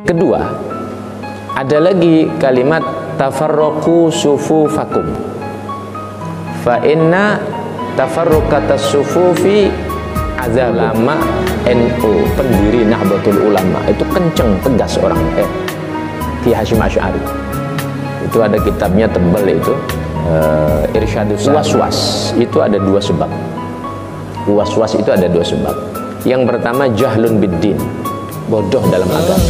Kedua, ada lagi kalimat tafarraqu sufufakum. Fa inna tafarruqatas sufufi azab. Ulama NU, pendiri Nahdlatul Ulama itu kenceng, tegas orangnya. Ki Hasyim Asy'ari. Itu ada kitabnya tebal itu, Irsyadus Was-was. Itu ada dua sebab. Was-was itu ada dua sebab. Yang pertama jahlun biddin, bodoh dalam agama.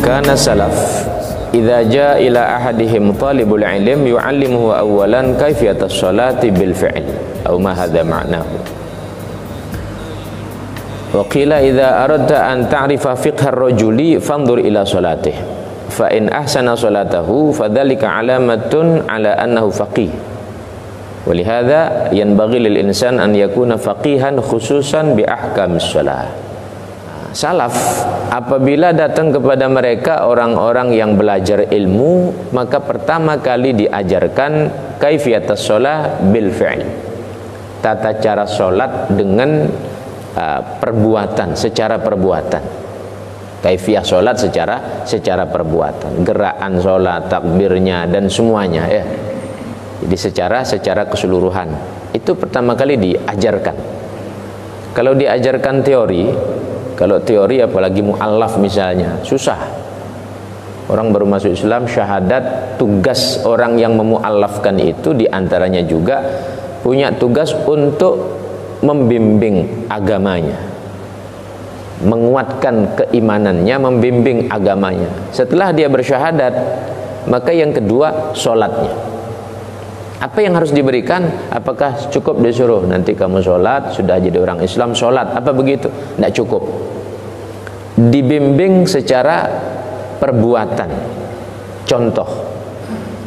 Kana salaf idza jaa ila ahadihim talibul ilm yu'allimuhu awwalan kaifiyatas sholati bil fi'l aw ma hadza ma'nahu. Wa qila idza aradta an ta'rifa fiqha ar-rajuli fanzur ila sholatih fa in ahsana sholatahu fadzalika alamatun ala annahu faqih. Wa lihadza yanbaghi lil insan an yakuna faqihan khususan bi ahkamis shalah. Salaf apabila datang kepada mereka orang-orang yang belajar ilmu, maka pertama kali diajarkan kaifiyatas shalah bil fi'l, tata cara sholat dengan perbuatan, secara perbuatan. Kaifiyah sholat secara perbuatan, gerakan sholat, takbirnya dan semuanya ya. Jadi secara keseluruhan itu pertama kali diajarkan. Kalau diajarkan teori, kalau teori apalagi mu'allaf misalnya, susah. Orang baru masuk Islam, syahadat, tugas orang yang memu'allafkan itu diantaranya juga punya tugas untuk membimbing agamanya, menguatkan keimanannya, membimbing agamanya. Setelah dia bersyahadat, maka yang kedua sholatnya. Apa yang harus diberikan? Apakah cukup disuruh nanti kamu sholat, sudah jadi orang Islam sholat, apa begitu? Tidak cukup. Dibimbing secara perbuatan, contoh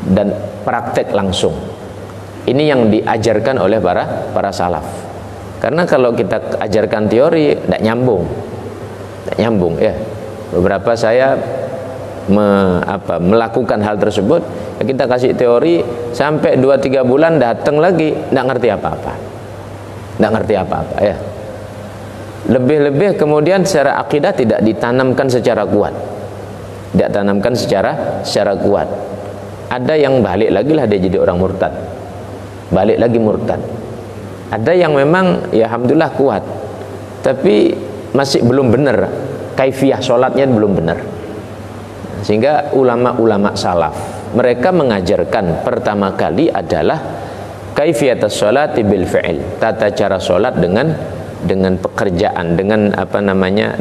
dan praktek langsung. Ini yang diajarkan oleh para salaf. Karena kalau kita ajarkan teori tidak nyambung ya. Beberapa saya melakukan hal tersebut, kita kasih teori sampai 2-3 bulan datang lagi tidak ngerti apa-apa ya. Lebih-lebih kemudian secara akidah tidak ditanamkan secara kuat, secara kuat. Ada yang balik lagi lah, dia jadi orang murtad, balik lagi murtad. Ada yang memang ya alhamdulillah kuat, tapi masih belum benar, kaifiyah sholatnya belum benar. Sehingga ulama-ulama salaf mereka mengajarkan pertama kali adalah kaifiyatus sholati bil fi'il, tata cara sholat dengan pekerjaan, dengan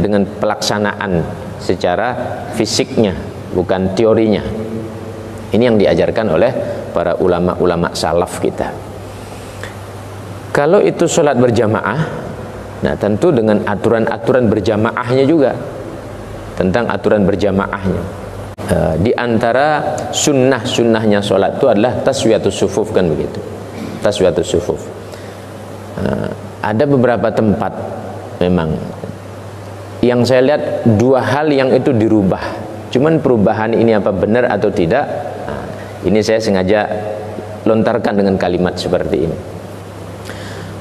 dengan pelaksanaan secara fisiknya, bukan teorinya. Ini yang diajarkan oleh para ulama-ulama salaf kita. Kalau itu sholat berjamaah, nah tentu dengan aturan-aturan berjamaahnya juga, tentang aturan berjamaahnya. Di antara sunnahnya sholat itu adalah taswiyatus sufuf, kan begitu, taswiyatus sufuf. Ada beberapa tempat memang yang saya lihat dua hal yang itu dirubah, cuman perubahan ini apa benar atau tidak, ini saya sengaja lontarkan dengan kalimat seperti ini.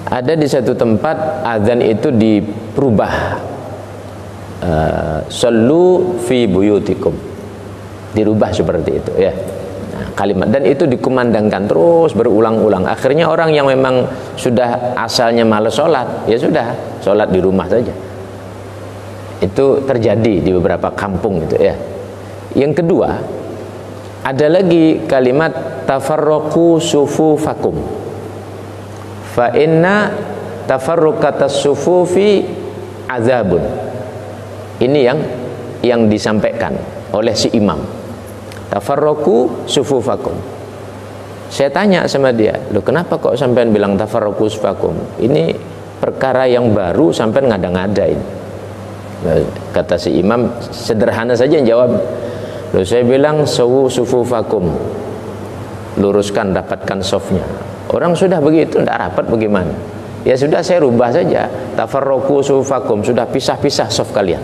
Ada di satu tempat azan itu diperubah, sallu fi buyutikum, dirubah seperti itu ya, kalimat, dan itu dikumandangkan terus berulang-ulang. Akhirnya orang yang memang sudah asalnya malas sholat, ya sudah sholat di rumah saja. Itu terjadi di beberapa kampung itu ya. Yang kedua, ada lagi kalimat tafarraqu sufufakum, fa inna tafarruqatas sufufi azabun. Ini yang disampaikan oleh si imam. Tafarraqu sufufakum. Saya tanya sama dia, loh kenapa kok sampean bilang tafarraqu sufufakum? Ini perkara yang baru, sampean ngada-ngadain. Kata si imam sederhana saja yang jawab. Loh saya bilang sawu sufufakum, luruskan, dapatkan softnya. Orang sudah begitu tidak rapat bagaimana? Ya sudah saya rubah saja, tafarraqu sufufakum, sudah pisah-pisah soft kalian.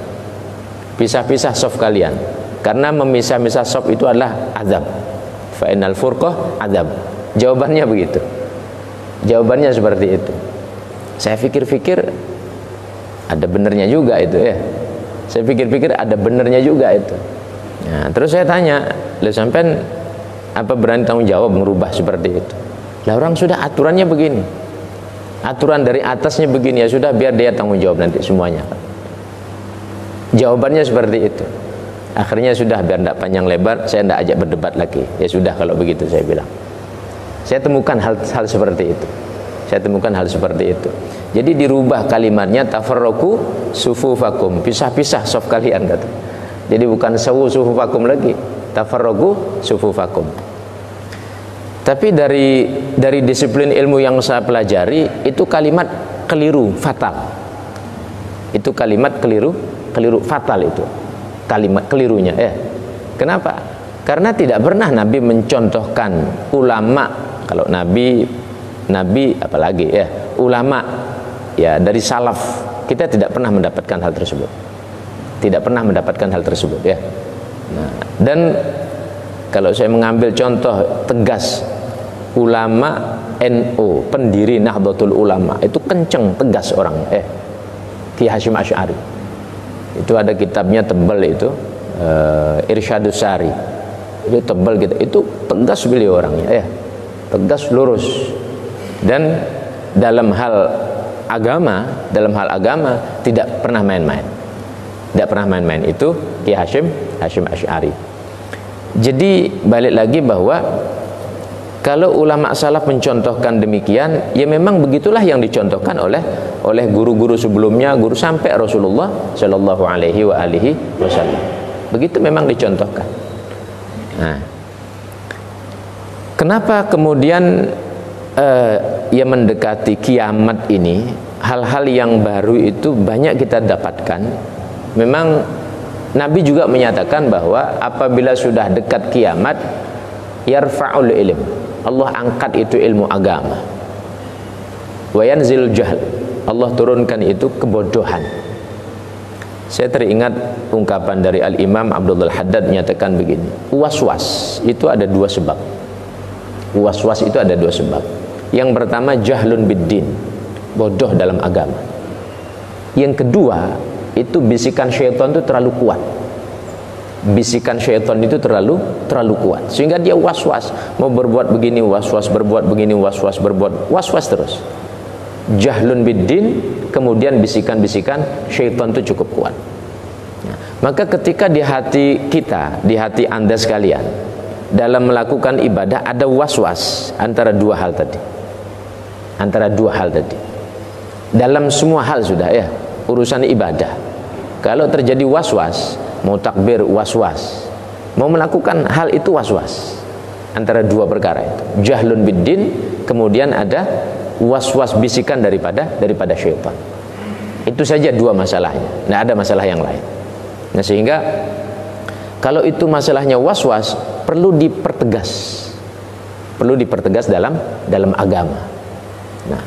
Pisah-pisah soft kalian. Karena memisah-misah soft itu adalah azab. fa innal furqah adzab. Jawabannya begitu. Jawabannya seperti itu. Saya pikir-pikir ada benernya juga itu ya. Saya pikir-pikir ada benernya juga itu. Nah, terus saya tanya, "Lah sampean apa berani tanggung jawab merubah seperti itu?" Lah orang sudah aturannya begini. Aturan dari atasnya begini, ya sudah biar dia tanggung jawab nanti semuanya. Jawabannya seperti itu. Akhirnya sudah, biar tidak panjang lebar, saya tidak ajak berdebat lagi. Ya sudah kalau begitu, saya bilang. Saya temukan hal seperti itu. Saya temukan hal seperti itu. Jadi dirubah kalimatnya, tafarraqu sufufakum, pisah-pisah saf kalian kata. Jadi bukan sawu sufufakum lagi, tafarraqu sufufakum. Tapi dari disiplin ilmu yang saya pelajari, itu kalimat keliru, fatal. Itu kalimat keliru fatal itu. Kalimat kelirunya ya. Kenapa? Karena tidak pernah Nabi mencontohkan ulama. Kalau Nabi apalagi ya, ulama ya dari salaf, kita tidak pernah mendapatkan hal tersebut. Tidak pernah mendapatkan hal tersebut ya. Nah, dan kalau saya mengambil contoh tegas ulama NU, pendiri Nahdlatul Ulama, itu kenceng tegas orang Ki Hasyim Asy'ari. Itu ada kitabnya tebal itu, Irsyadus Sari. Itu tebal gitu. Itu tegas beliau orangnya ya. Tegas lurus. Dan dalam hal agama tidak pernah main-main. Tidak pernah main-main. Itu Ki Hasyim Asy'ari. Jadi balik lagi bahwa kalau ulama salaf mencontohkan demikian, ya memang begitulah yang dicontohkan oleh guru-guru sebelumnya, guru sampai Rasulullah Shallallahu Alaihi Wasallam. Begitu memang dicontohkan. Nah, kenapa kemudian ya mendekati kiamat ini, hal-hal yang baru itu banyak kita dapatkan. Memang Nabi juga menyatakan bahwa apabila sudah dekat kiamat, yarfa'ul ilm, Allah angkat itu ilmu agama, wa yanzil jahl, Allah turunkan itu kebodohan. Saya teringat ungkapan dari Al-Imam Abdullah Haddad menyatakan begini, was-was itu ada dua sebab. Was-was itu ada dua sebab. Yang pertama jahlun biddin, bodoh dalam agama. Yang kedua itu bisikan syaitan itu terlalu kuat. Bisikan syaitan itu terlalu kuat sehingga dia was-was, mau berbuat begini was-was, berbuat begini was-was, berbuat was-was terus. Jahlun biddin, kemudian bisikan-bisikan syaitan itu cukup kuat. Maka ketika di hati kita, di hati Anda sekalian, dalam melakukan ibadah ada was-was antara dua hal tadi. Antara dua hal tadi. Dalam semua hal sudah ya, urusan ibadah. Kalau terjadi was-was, mau takbir was-was, mau melakukan hal itu was-was, antara dua perkara itu, jahlun biddin, kemudian ada was-was bisikan daripada syaitan. Itu saja dua masalahnya, tidak ada masalah yang lain. Nah, sehingga kalau itu masalahnya was-was, perlu dipertegas dalam agama. Nah,